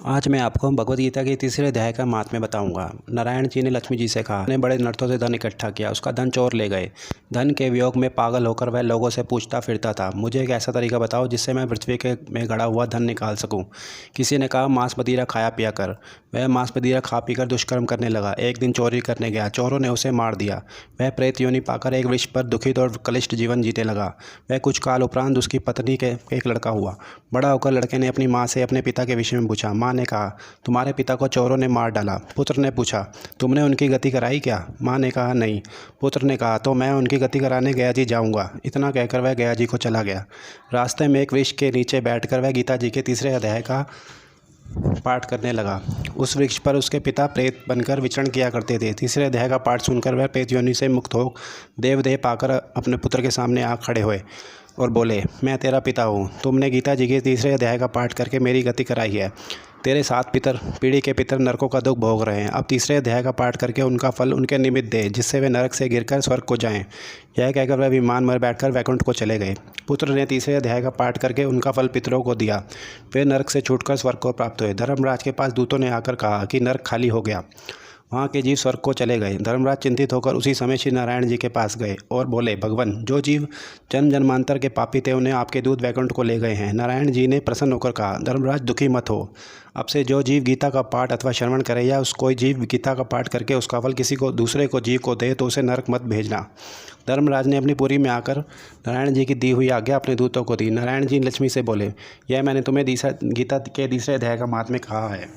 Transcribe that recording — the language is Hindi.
आज मैं आपको भगवद गीता के तीसरे अध्याय का महात्म्य बताऊंगा। नारायण जी ने लक्ष्मी जी से कहा, ने बड़े नर्थों से धन इकट्ठा किया, उसका धन चोर ले गए। धन के वियोग में पागल होकर वह लोगों से पूछता फिरता था, मुझे एक ऐसा तरीका बताओ जिससे मैं पृथ्वी के में गड़ा हुआ धन निकाल सकूं। किसी ने कहा, मांस मदिरा खाया पिया कर। वह मांस मदिरा खा पीकर दुष्कर्म करने लगा। एक दिन चोरी करने गया, चोरों ने उसे मार दिया। वह प्रेत योनि पाकर एक वृक्ष पर दुखित और कलिष्ठ जीवन जीने लगा। वह कुछ काल उपरांत उसकी पत्नी के एक लड़का हुआ। बड़ा होकर लड़के ने अपनी माँ से अपने पिता के विषय में पूछा। माँ ने कहा, तुम्हारे पिता को चोरों ने मार डाला। पुत्र ने पूछा, तुमने उनकी गति कराई क्या? माँ ने कहा, नहीं। पुत्र ने कहा, तो मैं उनकी गति कराने गया जी जाऊँगा। इतना कहकर वह गया जी को चला गया। रास्ते में एक वृक्ष के नीचे बैठकर वह गीता जी के तीसरे अध्याय का पाठ करने लगा। उस वृक्ष पर उसके पिता प्रेत बनकर विचरण किया करते थे। तीसरे अध्याय का पाठ सुनकर वह प्रेत योनि से मुक्त हो देवदेह पाकर अपने पुत्र के सामने आ खड़े हुए और बोले, मैं तेरा पिता हूँ। तुमने गीता जी के तीसरे अध्याय का पाठ करके मेरी गति कराई है। तेरे 7 पितर पीढ़ी के पितर नरकों का दुख भोग रहे हैं। अब तीसरे अध्याय का पाठ करके उनका फल उनके निमित्त दे, जिससे वे नरक से गिरकर स्वर्ग को जाएं। यह कहकर वह विमान में बैठकर वैकुंठ को चले गए। पुत्र ने तीसरे अध्याय का पाठ करके उनका फल पितरों को दिया। वे नरक से छूटकर स्वर्ग को प्राप्त हुए। धर्मराज के पास दूतों ने आकर कहा कि नरक खाली हो गया। वहाँ के जीव स्वर्ग को चले गए। धर्मराज चिंतित होकर उसी समय श्री नारायण जी के पास गए और बोले, भगवान, जो जीव जन्म जन्मांतर के पापी थे उन्हें आपके दूत वैकुंठ को ले गए हैं। नारायण जी ने प्रसन्न होकर कहा, धर्मराज दुखी मत हो। अब से जो जीव गीता का पाठ अथवा श्रवण करे या कोई जीव गीता का पाठ करके उसका फल किसी को दूसरे को जीव को दे तो उसे नरक मत भेजना। धर्मराज ने अपनी पुरी में आकर नारायण जी की दी हुई आज्ञा अपने दूतों को दी। नारायण जी लक्ष्मी से बोले, यह मैंने तुम्हें गीता के तीसरे अध्याय का महात्म्य कहा है।